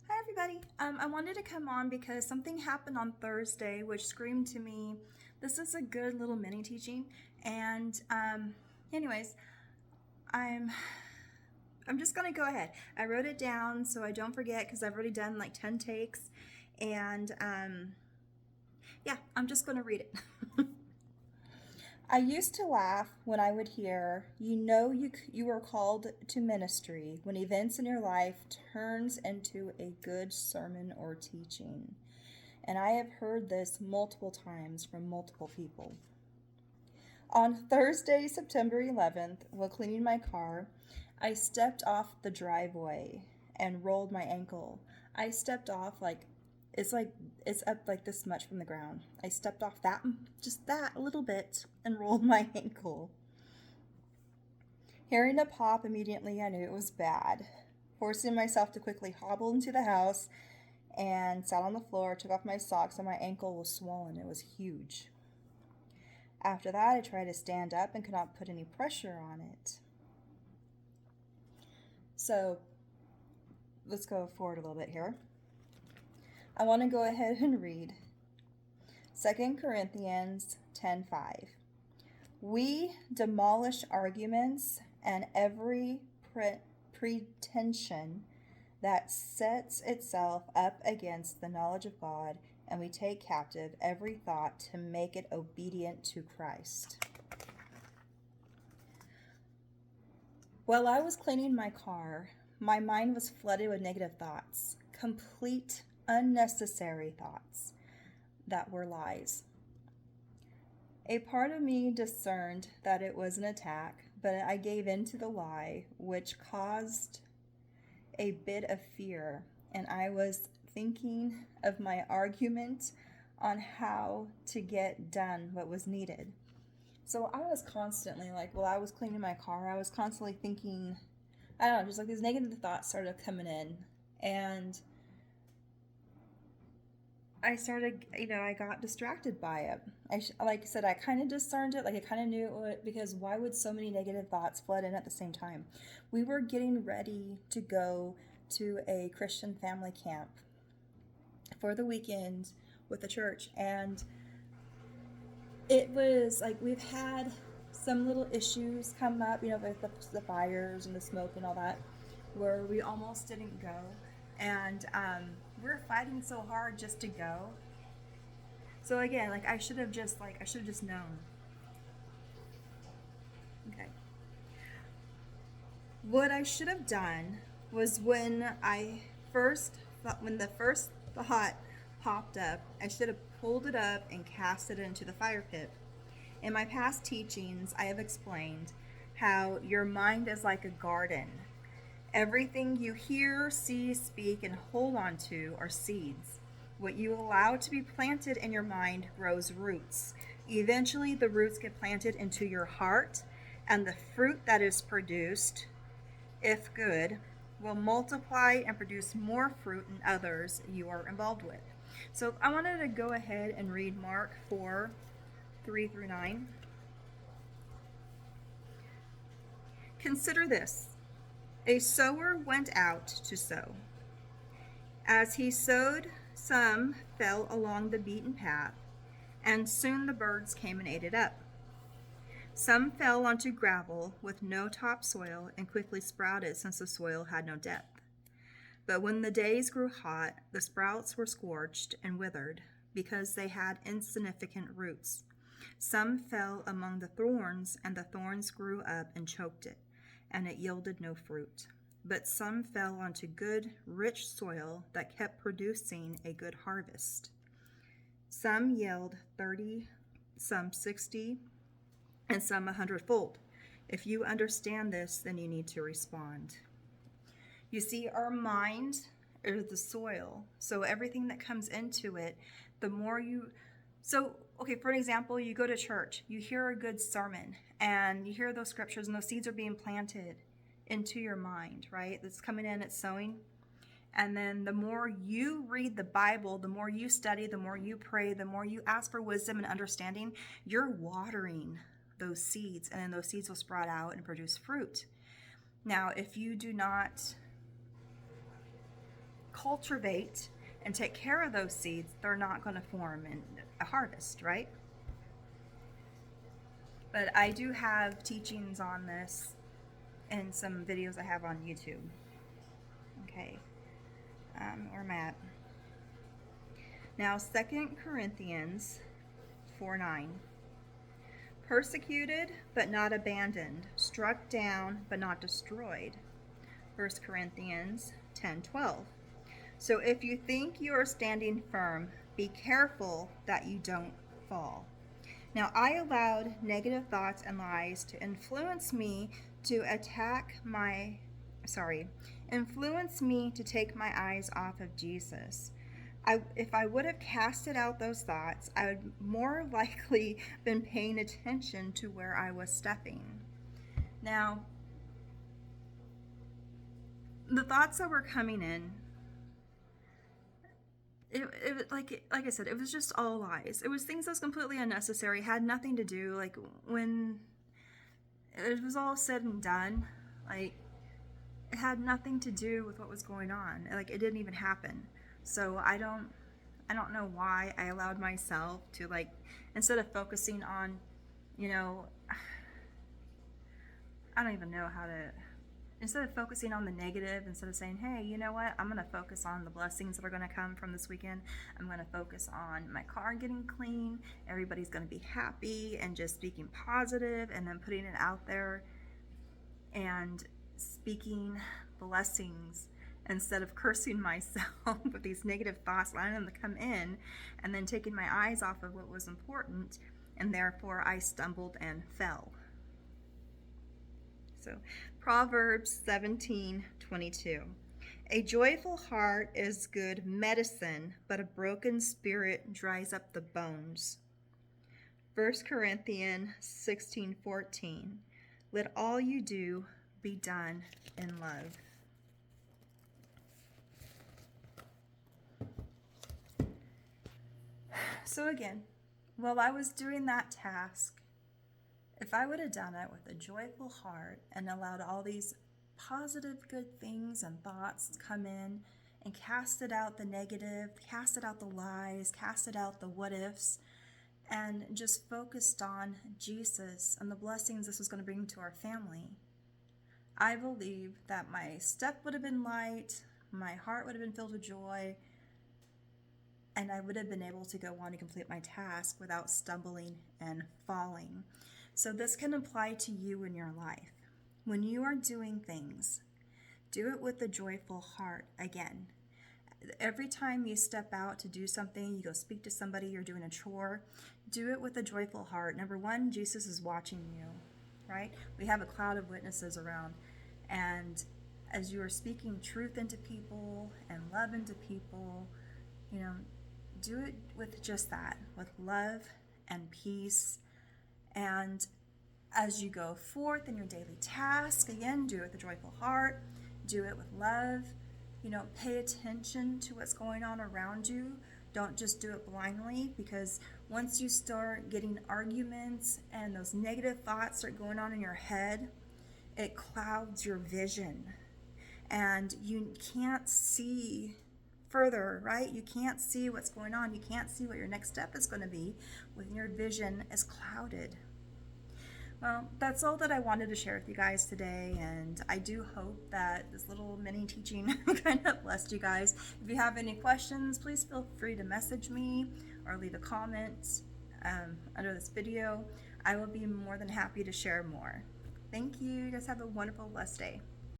Hi everybody. I wanted to come on because something happened on Thursday which screamed to me, this is a good little mini teaching. And anyways, I'm I'm just gonna go ahead. I wrote it down so I don't forget because I've already done like 10 takes. And yeah, I'm just gonna read it. I used to laugh when I would hear, you are called to ministry when events in your life turns into a good sermon or teaching. And I have heard this multiple times from multiple people. On Thursday, September 11th, while cleaning my car, I stepped off the driveway and rolled my ankle. I stepped off like it's up like this much from the ground. I stepped off that just that a little bit and rolled my ankle. Hearing a pop immediately, I knew it was bad. Forcing myself to quickly hobble into the house and sat on the floor, took off my socks, and my ankle was swollen. It was huge. After that, I tried to stand up and could not put any pressure on it. So let's go forward a little bit here. I want to go ahead and read 2 Corinthians 10:5. We demolish arguments and every pretension that sets itself up against the knowledge of God, and we take captive every thought to make it obedient to Christ. While I was cleaning my car, my mind was flooded with negative thoughts, complete, unnecessary thoughts that were lies. A part of me discerned that it was an attack, but I gave in to the lie, which caused a bit of fear, and I was thinking of my argument on how to get done what was needed. So I was constantly while I was cleaning my car, I was constantly thinking, I don't know, just like these negative thoughts started coming in. And I started, I got distracted by it. Like I said, I kind of discerned it, like I kind of knew it, because why would so many negative thoughts flood in at the same time? We were getting ready to go to a Christian family camp for the weekend with the church, and it was like we've had some little issues come up, with the fires and the smoke and all that, where we almost didn't go. And we're fighting so hard just to go. So again, I should have just known. Okay. What I should have done was when the first thought popped up, I should have pulled it up and cast it into the fire pit. In my past teachings, I have explained how your mind is like a garden. Everything you hear, see, speak, and hold on to are seeds. What you allow to be planted in your mind grows roots. Eventually, the roots get planted into your heart, and the fruit that is produced, if good, will multiply and produce more fruit in others you are involved with. So I wanted to go ahead and read Mark 4:3-9. Consider this. A sower went out to sow. As he sowed, some fell along the beaten path, and soon the birds came and ate it up. Some fell onto gravel with no topsoil and quickly sprouted since the soil had no depth. But when the days grew hot, the sprouts were scorched and withered because they had insignificant roots. Some fell among the thorns, and the thorns grew up and choked it, and it yielded no fruit. But some fell onto good, rich soil that kept producing a good harvest. Some yielded 30, some 60, and some 100-fold. If you understand this, then you need to respond. You see, our mind is the soil, so everything that comes into it, the more you... So, okay, for an example, you go to church, you hear a good sermon, and you hear those scriptures, and those seeds are being planted into your mind, right? That's coming in, it's sowing. And then the more you read the Bible, the more you study, the more you pray, the more you ask for wisdom and understanding, you're watering those seeds, and then those seeds will sprout out and produce fruit. Now, if you do not cultivate and take care of those seeds, they're not going to form in a harvest, right? But I do have teachings on this and some videos I have on YouTube. Okay, where am I at? Now, 2 Corinthians 4:9. Persecuted but not abandoned, struck down but not destroyed. 1 Corinthians 10:12. So if you think you are standing firm, be careful that you don't fall. Now, I allowed negative thoughts and lies to influence me to take my eyes off of Jesus. If I would have casted out those thoughts, I would more likely been paying attention to where I was stepping. Now, the thoughts that were coming in, like I said, it was just all lies. It was things that was completely unnecessary, had nothing to do. Like, when it was all said and done, like, it had nothing to do with what was going on. Like, it didn't even happen. So I don't know why I allowed myself to, like, instead of focusing on, I don't even know how to, instead of focusing on the negative, instead of saying, hey, you know what, I'm going to focus on the blessings that are going to come from this weekend. I'm going to focus on my car getting clean. Everybody's going to be happy, and just speaking positive, and then putting it out there and speaking blessings instead of cursing myself with these negative thoughts, allowing them to come in, and then taking my eyes off of what was important, and therefore I stumbled and fell. So, Proverbs 17:22. A joyful heart is good medicine, but a broken spirit dries up the bones. 1 Corinthians 16:14. Let all you do be done in love. So again, while I was doing that task, if I would have done it with a joyful heart and allowed all these positive good things and thoughts to come in and casted out the negative, casted out the lies, casted out the what ifs, and just focused on Jesus and the blessings this was going to bring to our family, I believe that my step would have been light, my heart would have been filled with joy, and I would have been able to go on and complete my task without stumbling and falling. So this can apply to you in your life. When you are doing things, do it with a joyful heart. Again, every time you step out to do something, you go speak to somebody, you're doing a chore, do it with a joyful heart. Number one, Jesus is watching you, right? We have a cloud of witnesses around. And as you are speaking truth into people and love into people, do it with just that, with love and peace. And as you go forth in your daily task, again, do it with a joyful heart, do it with love. Pay attention to what's going on around you. Don't just do it blindly, because once you start getting arguments and those negative thoughts start going on in your head, it clouds your vision and you can't see further, right? You can't see what's going on. You can't see what your next step is going to be when your vision is clouded. Well, that's all that I wanted to share with you guys today, and I do hope that this little mini teaching kind of blessed you guys. If you have any questions, please feel free to message me or leave a comment under this video. I will be more than happy to share more. Thank you. You guys have a wonderful, blessed day.